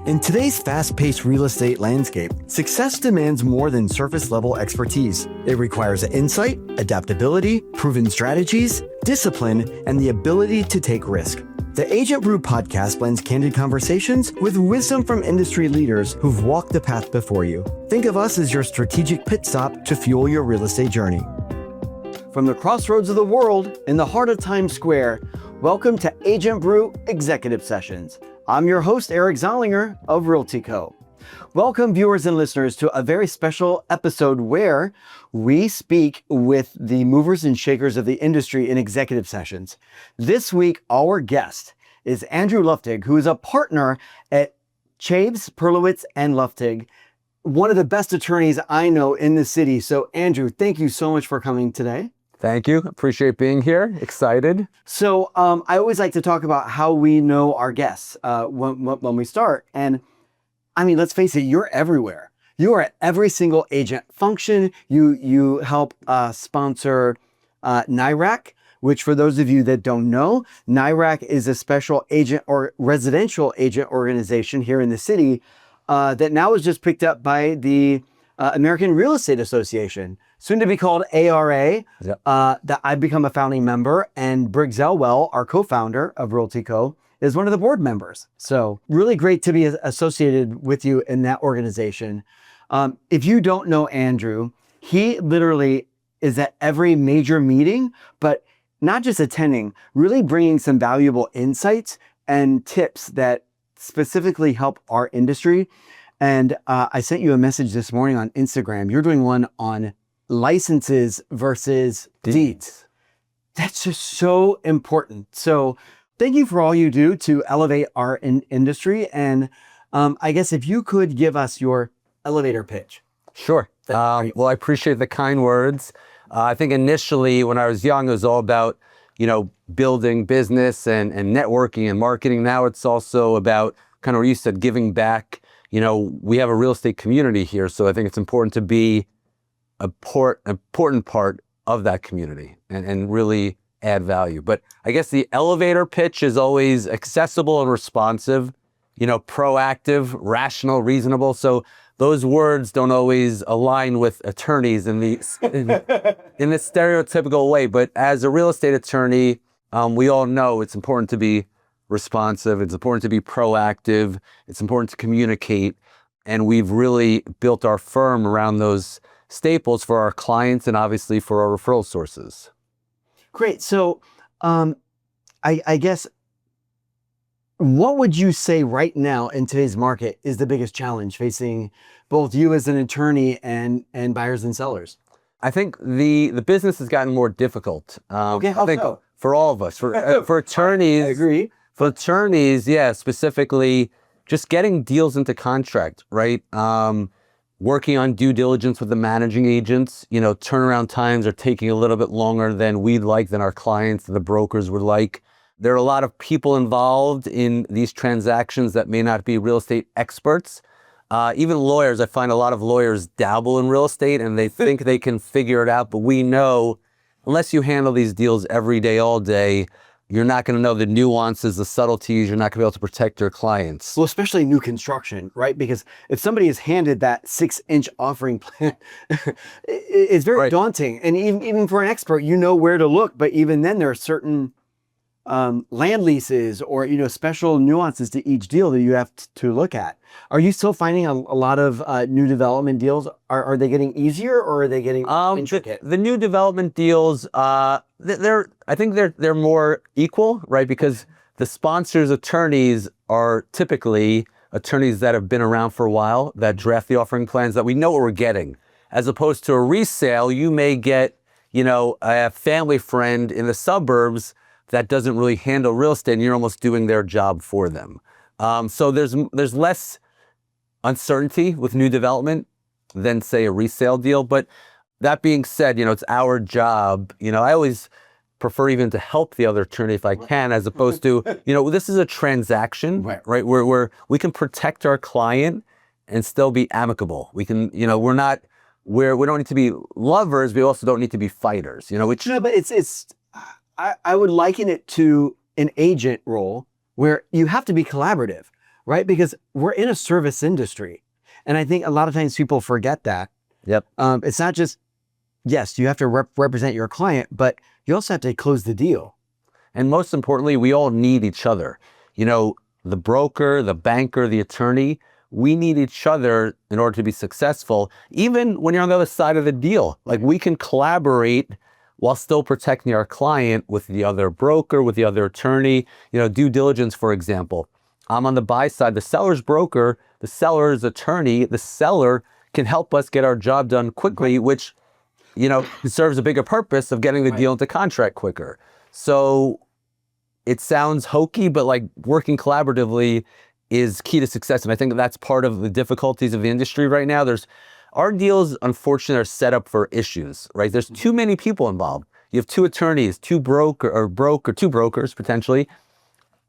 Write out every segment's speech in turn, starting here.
In today's fast-paced real estate landscape, success demands more than surface-level expertise. It requires insight, adaptability, proven strategies, discipline, and the ability to take risk. The Agent Brew podcast blends candid conversations with wisdom from industry leaders who've walked the path before you. Think of us as your strategic pit stop to fuel your real estate journey. From the crossroads of the world in the heart of Times Square, welcome to Agent Brew Executive Sessions. I'm your host, Eric Zollinger of Realty Co. Welcome viewers and listeners to a very special episode where we speak with the movers and shakers of the industry in executive sessions. This week, our guest is Andrew Luftig, who is a partner at Chaves, Perlowitz, and Luftig, one of the best attorneys I know in the city. So Andrew, thank you so much for coming today. Thank you. Appreciate being here. Excited. So I always like to talk about how we know our guests when we start. And I mean, let's face it, you're everywhere. You are at every single agent function. You help sponsor NIRAC, which for those of you that don't know, NIRAC is a special agent or residential agent organization here in the city that now is just picked up by the American Real Estate Association, soon to be called ARA, Yep. that I've become a founding member, and Briggs Elwell, our co-founder of Realty Co., is one of the board members. So really great to be associated with you in that organization. If you don't know Andrew, he literally is at every major meeting, but not just attending, really bringing some valuable insights and tips that specifically help our industry. And I sent you a message this morning on Instagram. You're doing one on licenses versus deeds. That's just so important. So thank you for all you do to elevate our industry. And I guess if you could give us your elevator pitch. Sure. Well, I appreciate the kind words. I think initially when I was young, it was all about, building business and networking and marketing. Now it's also about kind of what you said, giving back. We have a real estate community here, so I think it's important to be an important part of that community and really add value. But I guess the elevator pitch is always accessible and responsive, proactive, rational, reasonable. So those words don't always align with attorneys in the stereotypical way. But as a real estate attorney, we all know it's important to be responsive. It's important to be proactive. It's important to communicate. And we've really built our firm around those staples for our clients and obviously for our referral sources. Great. So I guess, what would you say right now in today's market is the biggest challenge facing both you as an attorney and buyers and sellers? I think the business has gotten more difficult. I think for all of us, for attorneys. I agree. For attorneys, specifically just getting deals into contract, right? Working on due diligence with the managing agents, turnaround times are taking a little bit longer than we'd like, than our clients, the brokers would like. There are a lot of people involved in these transactions that may not be real estate experts. Even lawyers, I find a lot of lawyers dabble in real estate and they think they can figure it out, but we know unless you handle these deals every day, all day, you're not going to know the nuances, the subtleties. You're not going to be able to protect your clients. Well, especially new construction, right? Because if somebody is handed that 6-inch offering plan, it's very daunting. And even for an expert, you know where to look. But even then, there are certain land leases or special nuances to each deal that you have to look at. Are you still finding a lot of new development deals? Are they getting easier or are they getting intricate? The new development deals, I think they're more equal, right? Because the sponsors' attorneys are typically attorneys that have been around for a while, that draft the offering plans, that we know what we're getting. As opposed to a resale, you may get, a family friend in the suburbs that doesn't really handle real estate and you're almost doing their job for them. So there's less uncertainty with new development than say a resale deal. But that being said, it's our job. I always prefer even to help the other attorney if I can, as opposed to, this is a transaction, right? Where we can protect our client and still be amicable. We can, we don't need to be lovers. We also don't need to be fighters, which. No, but I would liken it to an agent role where you have to be collaborative, right? Because we're in a service industry. And I think a lot of times people forget that. Yep. It's not just, yes, you have to represent your client, but you also have to close the deal. And most importantly, we all need each other. You know, the broker, the banker, the attorney, we need each other in order to be successful. Even when you're on the other side of the deal, like we can collaborate while still protecting our client with the other broker, with the other attorney. You know, due diligence, for example. I'm on the buy side, the seller's broker, the seller's attorney, the seller can help us get our job done quickly, which, you know, serves a bigger purpose of getting the deal into contract quicker. So it sounds hokey, but like working collaboratively is key to success. And I think that's part of the difficulties of the industry right now. Our deals, unfortunately, are set up for issues, right? There's too many people involved. You have two attorneys, two brokers potentially,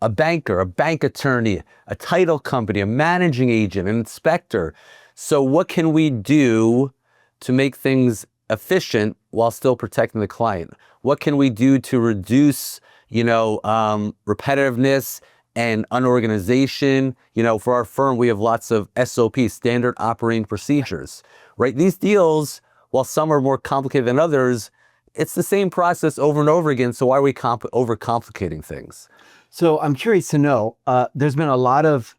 a banker, a bank attorney, a title company, a managing agent, an inspector. So what can we do to make things efficient while still protecting the client? What can we do to reduce, repetitiveness and unorganization? You know, for our firm, we have lots of SOPs, standard operating procedures, right? These deals, while some are more complicated than others, it's the same process over and over again. So why are we overcomplicating things? So I'm curious to know, there's been a lot of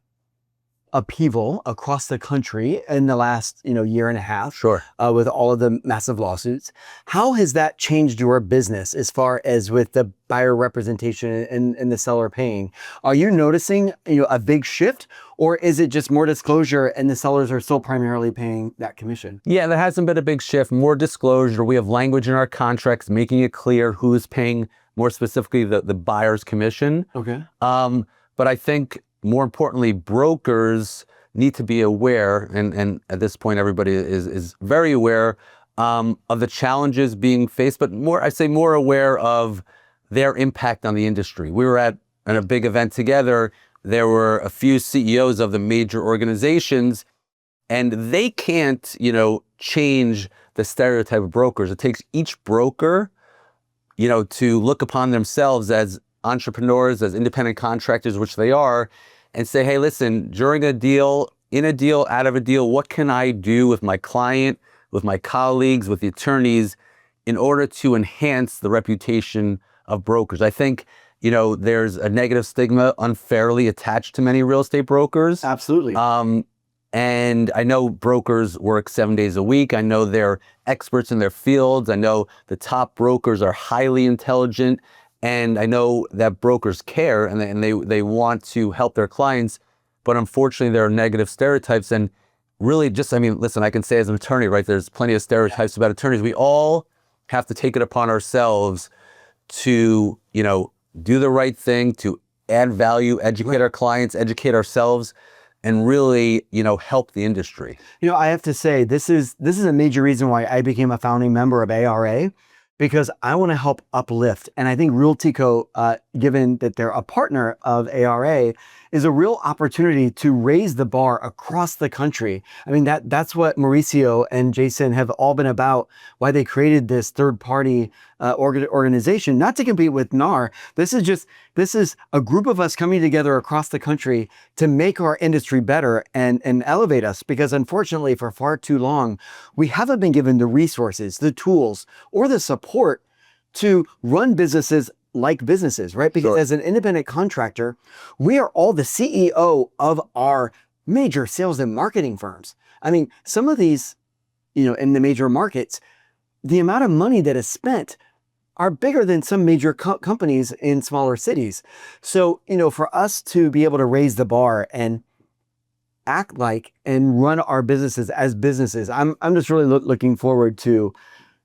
upheaval across the country in the last, year and a half. Sure. With all of the massive lawsuits. How has that changed your business as far as with the buyer representation and the seller paying? Are you noticing, a big shift, or is it just more disclosure and the sellers are still primarily paying that commission? Yeah, there hasn't been a big shift, more disclosure. We have language in our contracts making it clear who's paying, more specifically the buyer's commission. Okay. But I think more importantly, brokers need to be aware, and at this point, everybody is very aware of the challenges being faced, but I'd say more aware of their impact on the industry. We were at a big event together. There were a few CEOs of the major organizations, and they can't, change the stereotype of brokers. It takes each broker, to look upon themselves as entrepreneurs, as independent contractors, which they are, and say, hey, listen, during a deal, in a deal, out of a deal, what can I do with my client, with my colleagues, with the attorneys, in order to enhance the reputation of brokers? I think, there's a negative stigma unfairly attached to many real estate brokers. Absolutely. And I know brokers work 7 days a week. I know they're experts in their fields. I know the top brokers are highly intelligent. And I know that brokers care and they want to help their clients, but unfortunately there are negative stereotypes. And really listen, I can say as an attorney, right, there's plenty of stereotypes about attorneys. We all have to take it upon ourselves to, do the right thing, to add value, educate our clients, educate ourselves, and really, help the industry. I have to say, this is a major reason why I became a founding member of ARA, because I want to help uplift. And I think Realtico, given that they're a partner of ARA, is a real opportunity to raise the bar across the country. I mean, that's what Mauricio and Jason have all been about, why they created this third-party organization, not to compete with NAR. This is a group of us coming together across the country to make our industry better and elevate us, because unfortunately for far too long, we haven't been given the resources, the tools, or the support to run businesses like businesses, right? Because as an independent contractor, we are all the CEO of our major sales and marketing firms. I mean, some of these, in the major markets, the amount of money that is spent are bigger than some major companies in smaller cities. So, for us to be able to raise the bar and act like and run our businesses as businesses, I'm just really looking forward to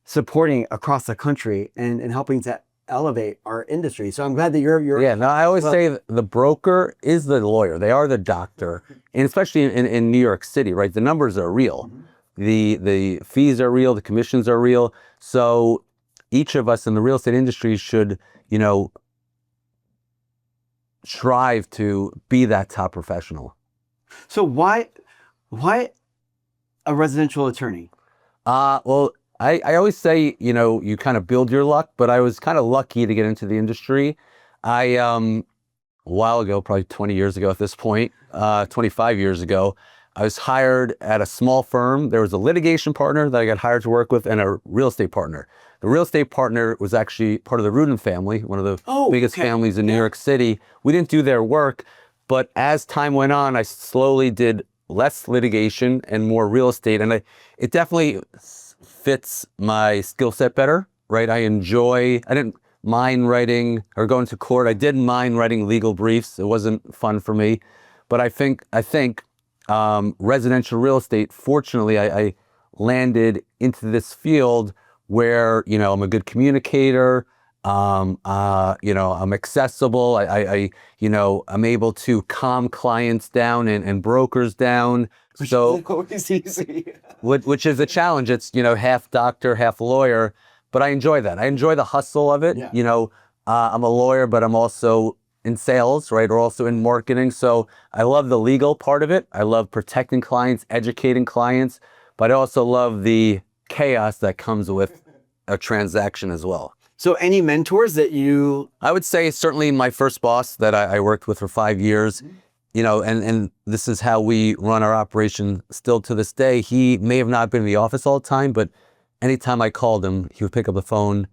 supporting across the country and helping to elevate our industry. So I'm glad that you're Yeah, no, I always say the broker is the lawyer. They are the doctor. And especially in New York City, right? The numbers are real. The fees are real, the commissions are real. So each of us in the real estate industry should, strive to be that top professional. So why a residential attorney? Well, I always say, you kind of build your luck, but I was kind of lucky to get into the industry. When a while ago, probably 20 years ago at this point, 25 years ago. I was hired at a small firm. There was a litigation partner that I got hired to work with and a real estate partner. The real estate partner was actually part of the Rudin family, one of the biggest families in New York City. We didn't do their work, but as time went on, I slowly did less litigation and more real estate. And it definitely fits my skill set better, right? I didn't mind writing or going to court. I didn't mind writing legal briefs. It wasn't fun for me. But I think residential real estate, fortunately, I landed into this field where, I'm a good communicator, I'm accessible, I'm able to calm clients down and brokers down. Which is easy. Which is a challenge. It's, half doctor, half lawyer, but I enjoy that. I enjoy the hustle of it. Yeah. I'm a lawyer, but I'm also in sales, right? Or also in marketing. So I love the legal part of it. I love protecting clients, educating clients, but I also love the chaos that comes with a transaction as well. So any mentors that you... I would say certainly my first boss that I worked with for 5 years, and this is how we run our operation still to this day. He may have not been in the office all the time, but anytime I called him, he would pick up the phone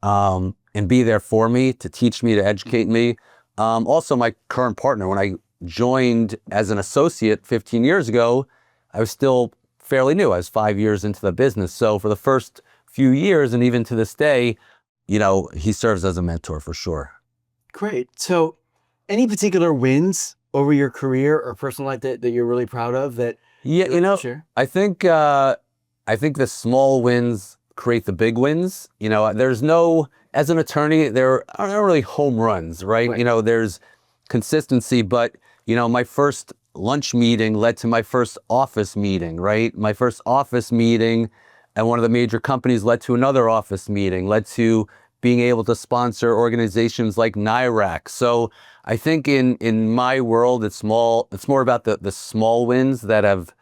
and be there for me, to teach me, to educate me. Also my current partner, when I joined as an associate 15 years ago, I was still fairly new. I was 5 years into the business. So for the first few years and even to this day, he serves as a mentor for sure. Great. So any particular wins over your career or personal life that you're really proud of that? Yeah, Sure. I think the small wins create the big wins. There's no, as an attorney, there aren't really home runs, right? There's consistency, but my first lunch meeting led to my first office meeting, right? My first office meeting at one of the major companies led to another office meeting, led to being able to sponsor organizations like NIRAC. So I think in my world, it's more about the small wins that have,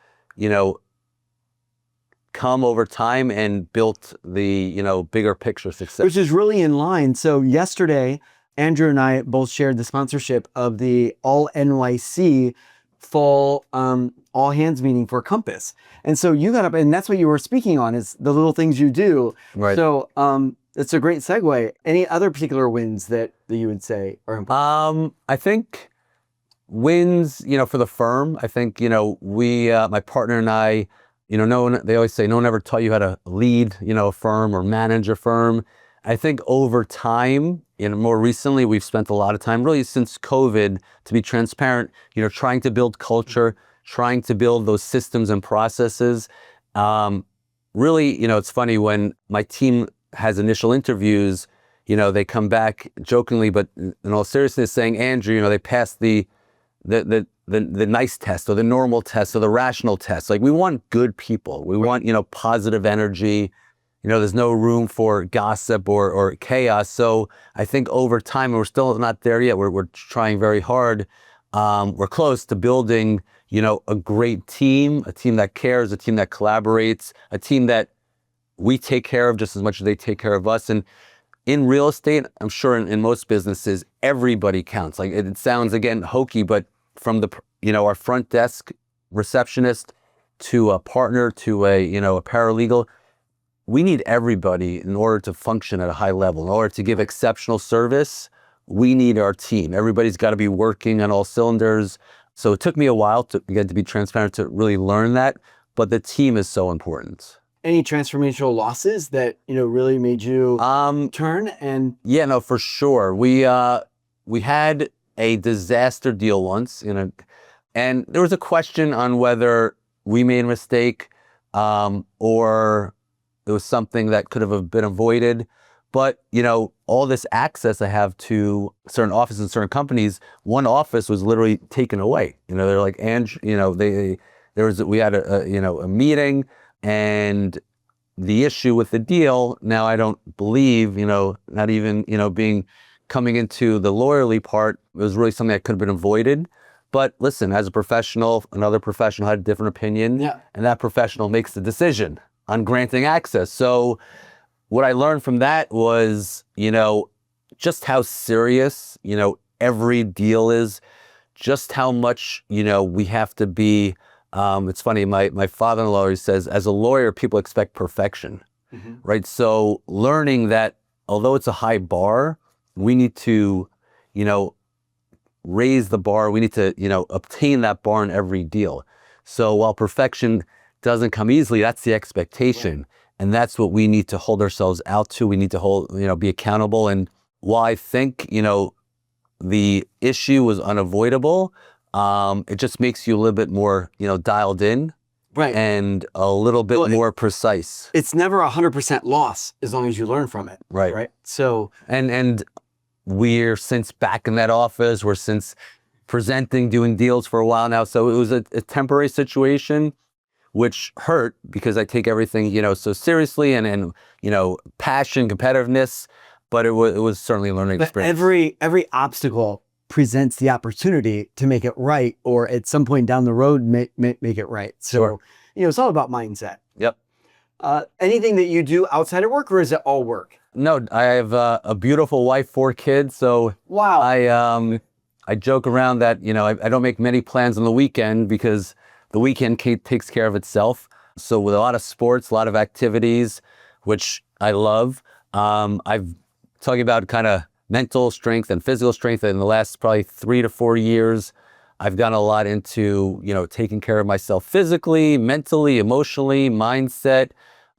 come over time and built the, bigger picture success. Which is really in line. So yesterday, Andrew and I both shared the sponsorship of the All NYC fall all hands meeting for Compass. And so you got up, and that's what you were speaking on, is the little things you do. Right. So it's a great segue. Any other particular wins that you would say are important? I think wins, for the firm, I think, we, my partner and I, they always say no one ever taught you how to lead, a firm or manage a firm. I think over time, more recently, we've spent a lot of time, really since COVID, to be transparent, trying to build culture, trying to build those systems and processes. Really, it's funny when my team has initial interviews, they come back jokingly, but in all seriousness saying, Andrew, they passed the nice test or the normal test or the rational test. Like, we want good people. We want, positive energy. There's no room for gossip or chaos. So I think over time, and we're still not there yet, we're trying very hard. We're close to building, a great team, a team that cares, a team that collaborates, a team that we take care of just as much as they take care of us. And in real estate, I'm sure in most businesses, everybody counts. Like, it sounds, again, hokey, but from the, our front desk receptionist to a partner to a paralegal, we need everybody in order to function at a high level. In order to give exceptional service, we need our team. Everybody's got to be working on all cylinders. So it took me a while to be transparent, to really learn that, but the team is so important. Any transformational losses that, really made you turn and... Yeah, no, for sure. We had a disaster deal once, and there was a question on whether we made a mistake or it was something that could have been avoided. But, all this access I have to certain offices and certain companies, one office was literally taken away. They're like, we had a meeting, and the issue with the deal, now I don't believe, not even, coming into the lawyerly part, it was really something that could have been avoided. But listen, as a professional, another professional had a different opinion, and that professional makes the decision on granting access. So what I learned from that was, just how serious, every deal is, just how much, we have to be. It's funny, my father-in-law always says, as a lawyer, people expect perfection, right? So learning that although it's a high bar, we need to, raise the bar. We need to, obtain that bar in every deal. So while perfection doesn't come easily, that's the expectation. Right. And that's what we need to hold ourselves out to. We need to be accountable. And while I think, the issue was unavoidable, it just makes you a little bit more, dialed in. Right. And a little bit more precise. It's never 100% loss as long as you learn from it. Right. Right. So, and we're since back in that office, we're since presenting, doing deals for a while now. So it was a temporary situation, which hurt because I take everything, so seriously and passion, competitiveness, but it was certainly a learning experience. Every obstacle presents the opportunity to make it right, or at some point down the road, make it right. So, sure. It's all about mindset. Yep. Anything that you do outside of work, or is it all work? No, I have a beautiful wife, 4 kids. So wow. I joke around that, I don't make many plans on the weekend because the weekend takes care of itself. So with a lot of sports, a lot of activities, which I love. I've talking about kind of mental strength and physical strength in the last probably 3 to 4 years. I've done a lot into, taking care of myself physically, mentally, emotionally, mindset.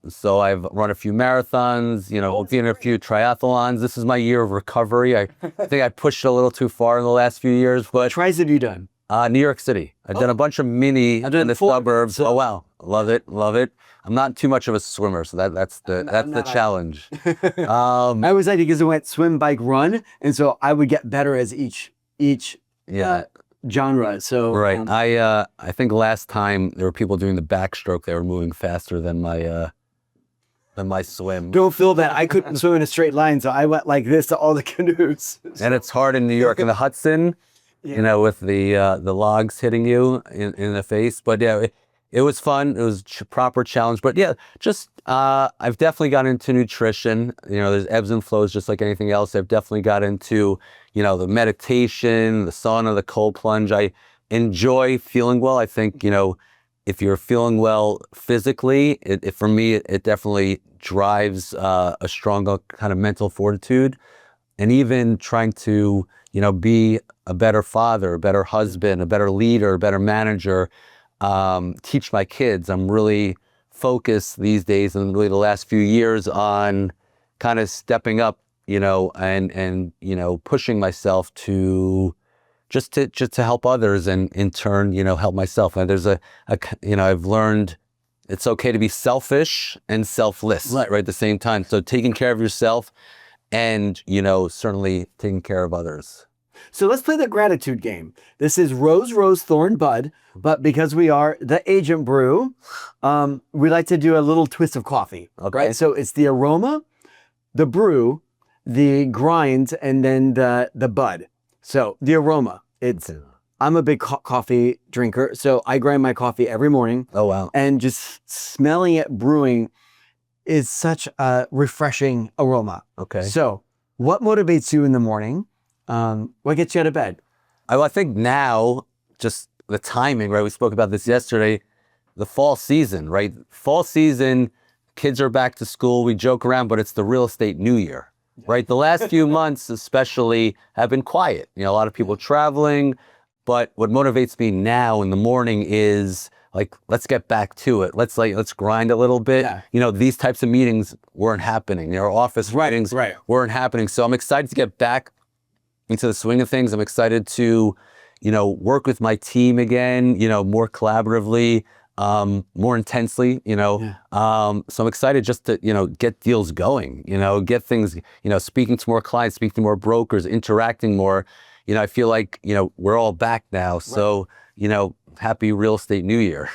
So I've run a few marathons, been in a few triathlons. This is my year of recovery. I think I pushed a little too far in the last few years. But what tries have you done? New York City. I've done a bunch of mini in the suburbs. So. Oh wow, love it. I'm not too much of a swimmer, so that's the challenge. I always like it because I went swim, bike, run, and so I would get better as each genre. So right. I think last time there were people doing the backstroke. They were moving faster than my swim. Don't feel that. I couldn't swim in a straight line, so I went like this to all the canoes. And it's hard in New York in the Hudson. Yeah. With the logs hitting you in the face. But yeah, it was fun. It was proper challenge. But yeah, just I've definitely got into nutrition. There's ebbs and flows just like anything else. I've definitely got into, the meditation, the sauna, the cold plunge. I enjoy feeling well. I think, if you're feeling well physically, for me, it definitely drives a stronger kind of mental fortitude. And even trying to, be a better father, a better husband, a better leader, a better manager, teach my kids. I'm really focused these days and really the last few years on kind of stepping up, and pushing myself to just to help others and in turn, help myself. And there's I've learned it's okay to be selfish and selfless right at the same time. So taking care of yourself and, certainly taking care of others. So let's play the gratitude game. This is rose, rose, thorn, bud. But because we are the Agent Brew, we like to do a little twist of coffee. Okay. Right? So it's the aroma, the brew, the grind, and then the bud. So the aroma, I'm a big coffee drinker. So I grind my coffee every morning. Oh, wow. And just smelling it brewing is such a refreshing aroma. Okay. So what motivates you in the morning? What gets you out of bed? I think now, just the timing, right? We spoke about this yesterday, the fall season, right? Fall season, kids are back to school. We joke around, but it's the real estate new year, right? The last few months especially have been quiet. A lot of people traveling, but what motivates me now in the morning is like, let's get back to it. Let's grind a little bit. Yeah. These types of meetings weren't happening. Office meetings weren't happening. So I'm excited to get back into the swing of things. I'm excited to, work with my team again, more collaboratively, more intensely, So I'm excited just to, get deals going, get things, speaking to more clients, speaking to more brokers, interacting more. I feel like, we're all back now. So, happy real estate new year.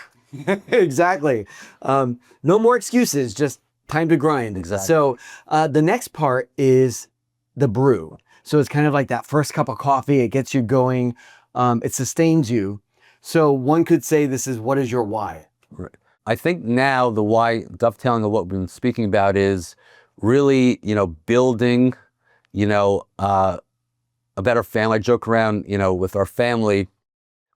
Exactly. No more excuses, just time to grind. Exactly. So the next part is the brew. So it's kind of like that first cup of coffee. It gets you going. It sustains you. So one could say this is, what is your why? Right. I think now the why, dovetailing of what we've been speaking about, is really, building, a better family. I joke around, with our family.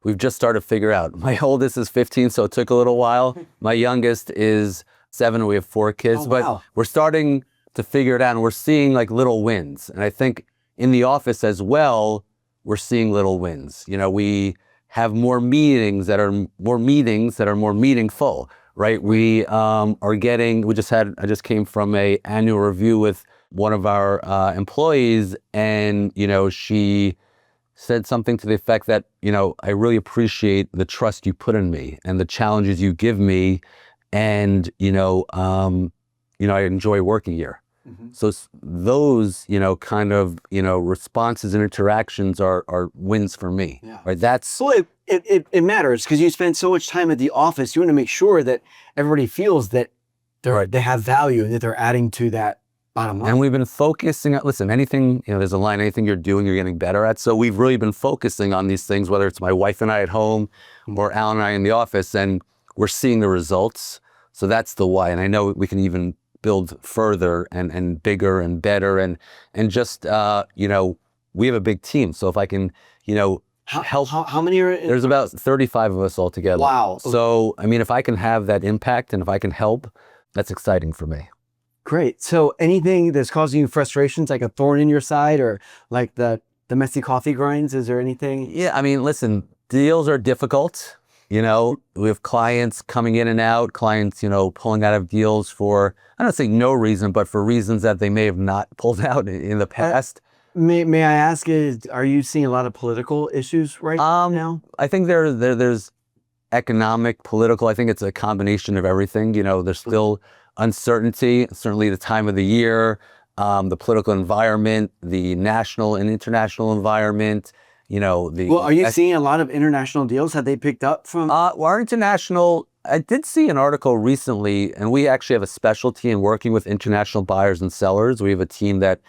We've just started to figure out. My oldest is 15, so it took a little while. My youngest is 7, and we have 4 kids. Oh, but wow. we're starting to figure it out, and we're seeing like little wins. And I think in the office as well, we're seeing little wins. We have more meetings that are more meaningful, right? I just came from a annual review with one of our employees, and she said something to the effect that, I really appreciate the trust you put in me and the challenges you give me, and I enjoy working here. Mm-hmm. So those, kind of, responses and interactions are wins for me. Yeah. Right? That's well, it matters because you spend so much time at the office. You want to make sure that everybody feels that they have value and that they're adding to that bottom line. And we've been focusing on, listen, anything, there's a line, anything you're doing, you're getting better at. So we've really been focusing on these things, whether it's my wife and I at home or Al and I in the office, and we're seeing the results. So that's the why. And I know we can even build further and bigger and better. And just, we have a big team. So if I can, help. How many are There's about 35 of us all together. Wow. So, if I can have that impact and if I can help, that's exciting for me. Great. So anything that's causing you frustrations, like a thorn in your side or like the messy coffee grinds, is there anything? Yeah, listen, deals are difficult. We have clients coming in and out, clients, pulling out of deals for, I don't say no reason, but for reasons that they may have not pulled out in the past. May I ask, are you seeing a lot of political issues right now? I think there's economic, political. I think it's a combination of everything. There's still uncertainty, certainly the time of the year, the political environment, the national and international environment. Well, are you seeing a lot of international deals? Have they picked up from? Our international, I did see an article recently, and we actually have a specialty in working with international buyers and sellers. We have a team that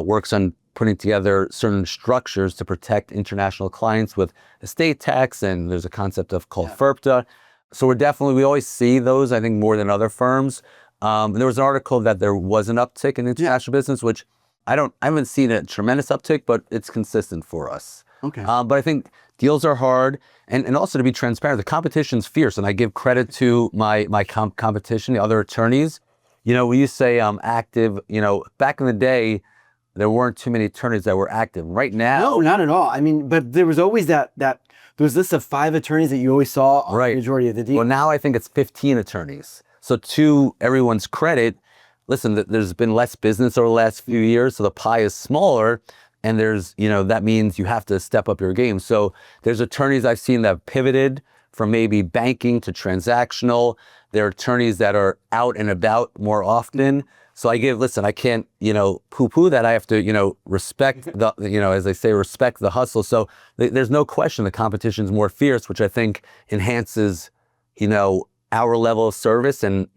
works on putting together certain structures to protect international clients with estate tax, and there's a concept called FIRPTA. So we always see those, I think, more than other firms. There was an article that there was an uptick in international business, which I haven't seen a tremendous uptick, but it's consistent for us. Okay. But I think deals are hard, and also to be transparent, the competition's fierce, and I give credit to my competition, the other attorneys. When you say active, back in the day, there weren't too many attorneys that were active. Right now, no, not at all. But there was always that there was a list of 5 attorneys that you always saw on the majority of the deals. Well, now I think it's 15 attorneys. So to everyone's credit, listen, there's been less business over the last few years, so the pie is smaller, and there's, that means you have to step up your game. So there's attorneys I've seen that have pivoted from maybe banking to transactional. There are attorneys that are out and about more often. So I can't, poo-poo that. I have to, respect the, as they say, respect the hustle. So there's no question the competition's more fierce, which I think enhances, our level of service and,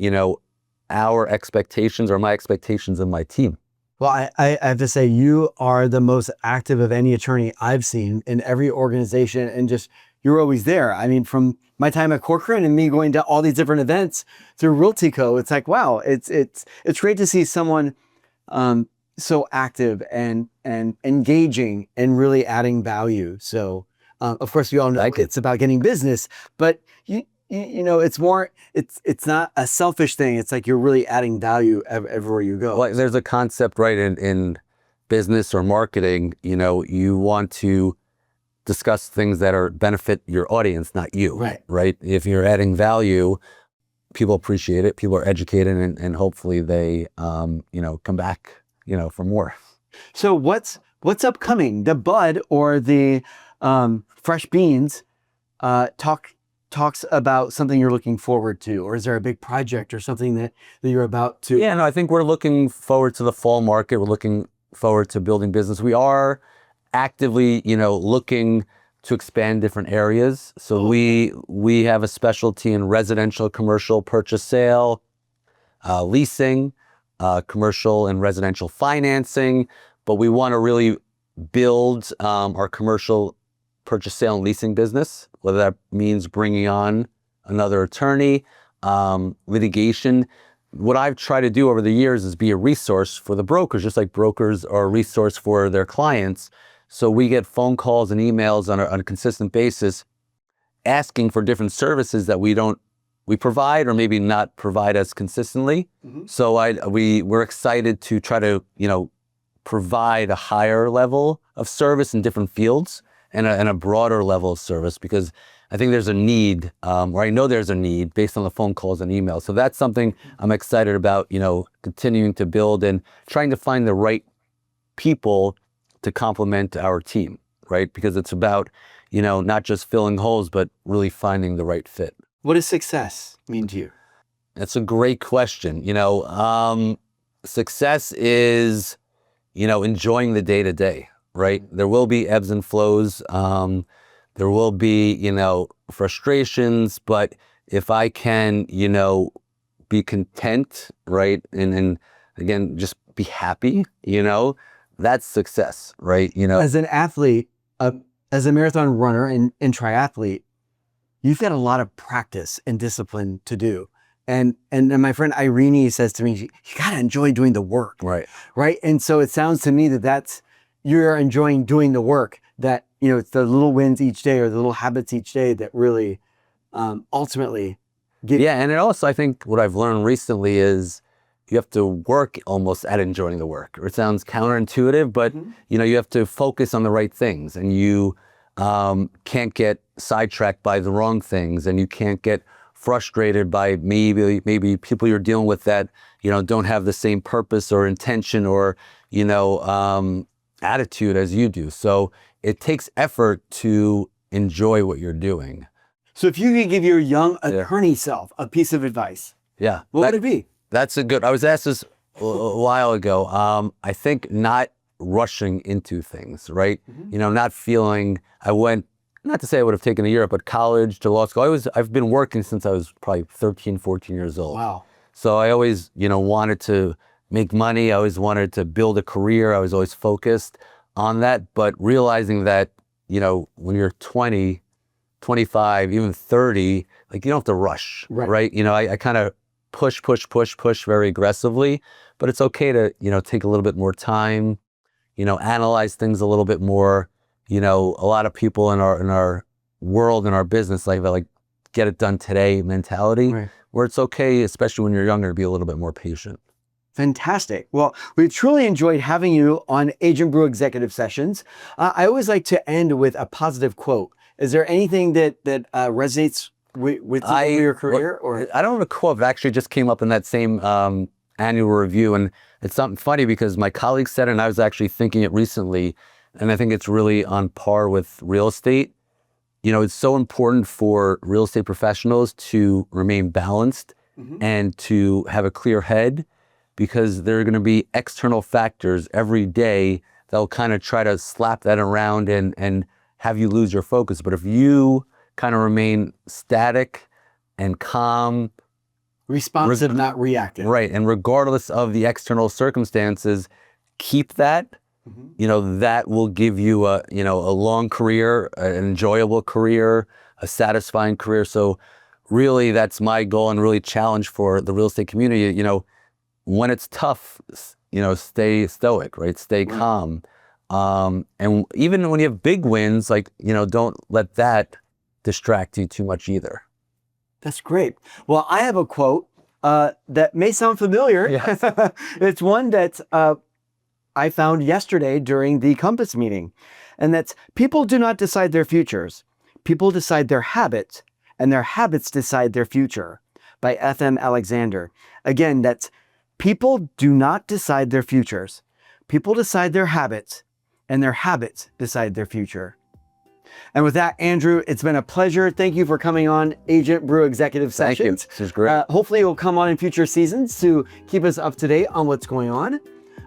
our expectations or my expectations of my team. Well, I have to say, you are the most active of any attorney I've seen in every organization, and just, you're always there. From my time at Corcoran and me going to all these different events through Realty Co, it's like, wow, it's great to see someone so active and engaging and really adding value. So, of course, we all know it's about getting business, but it's more, it's not a selfish thing. It's like you're really adding value everywhere you go. Well, there's a concept, right, in business or marketing, you want to discuss things that benefit your audience, not you. Right. If you're adding value, people appreciate it. People are educated, and hopefully they, come back, for more. So what's upcoming? The bud or the fresh beans talks about something you're looking forward to, or is there a big project or something that you're about to? Yeah, no, I think we're looking forward to the fall market. We're looking forward to building business. We are actively, looking to expand different areas. So we have a specialty in residential, commercial, purchase, sale, leasing, commercial and residential financing, but we want to really build our commercial purchase, sale, and leasing business, whether that means bringing on another attorney, litigation. What I've tried to do over the years is be a resource for the brokers, just like brokers are a resource for their clients. So we get phone calls and emails on a consistent basis asking for different services that we provide or maybe not provide as consistently. So we're excited to try to, provide a higher level of service in different fields and a broader level of service, because I think there's a need, or I know there's a need based on the phone calls and emails. So that's something I'm excited about, continuing to build and trying to find the right people to complement our team, right? Because it's about, not just filling holes, but really finding the right fit. What does success mean to you? That's a great question. Success is, enjoying the day to day, right? There will be ebbs and flows. There will be, frustrations, but if I can, be content, right? And again, just be happy, that's success, right? As an athlete, as a marathon runner and triathlete, you've got a lot of practice and discipline to do. And my friend Irene says to me, you gotta enjoy doing the work. Right. And so it sounds to me that you're enjoying doing the work, that, it's the little wins each day or the little habits each day that really ultimately get. Yeah. And it also, I think what I've learned recently is you have to work almost at enjoying the work. Or it sounds counterintuitive, but you have to focus on the right things, and you can't get sidetracked by the wrong things, and you can't get frustrated by maybe people you're dealing with that, don't have the same purpose or intention or, attitude as you do. So it takes effort to enjoy what you're doing. So if you could give your young attorney self a piece of advice, what would it be? I was asked this a while ago. I think not rushing into things, right? Not feeling, not to say I would have taken a year, but college to law school. I've been working since I was probably 13, 14 years old. Wow. So I always, wanted to make money. I always wanted to build a career. I was always focused on that, but realizing that, when you're 20, 25, even 30, like you don't have to rush, right? I kind of push very aggressively, but it's okay to, take a little bit more time, analyze things a little bit more. A lot of people in our world, in our business, like get it done today mentality, where it's okay, especially when you're younger, to be a little bit more patient. Fantastic. Well, we truly enjoyed having you on Agent Brew Executive Sessions. I always like to end with a positive quote. Is there anything that resonates with you in your career? Or I don't have a quote. It actually just came up in that same annual review, and it's something funny because my colleague said it, and I was actually thinking it recently, and I think it's really on par with real estate. It's so important for real estate professionals to remain balanced and to have a clear head, because there are going to be external factors every day that'll kind of try to slap that around and have you lose your focus. But if you kind of remain static and calm, responsive, not reactive. Right. And regardless of the external circumstances, keep that. That will give you a long career, an enjoyable career, a satisfying career. So really that's my goal and really challenge for the real estate community. When it's tough, stay stoic, right? Stay calm. And even when you have big wins, don't let that distract you too much either. That's great. Well, I have a quote that may sound familiar. Yes. It's one that I found yesterday during the Compass meeting. And that's, people do not decide their futures. People decide their habits, and their habits decide their future, by F.M. Alexander. Again, that's, people do not decide their futures. People decide their habits, and their habits decide their future. And with that, Andrew, it's been a pleasure. Thank you for coming on Agent Brew Executive Sessions. Thank you. This is great. Hopefully you'll come on in future seasons to keep us up to date on what's going on.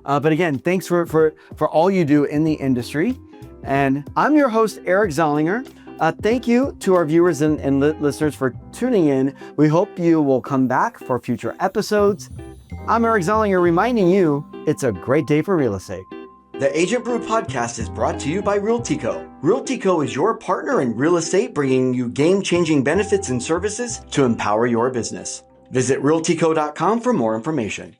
But again, thanks for all you do in the industry. And I'm your host, Eric Zollinger. Thank you to our viewers and listeners for tuning in. We hope you will come back for future episodes. I'm Eric Zollinger, reminding you it's a great day for real estate. The Agent Brew podcast is brought to you by Realtyco. Realtyco is your partner in real estate, bringing you game-changing benefits and services to empower your business. Visit realtyco.com for more information.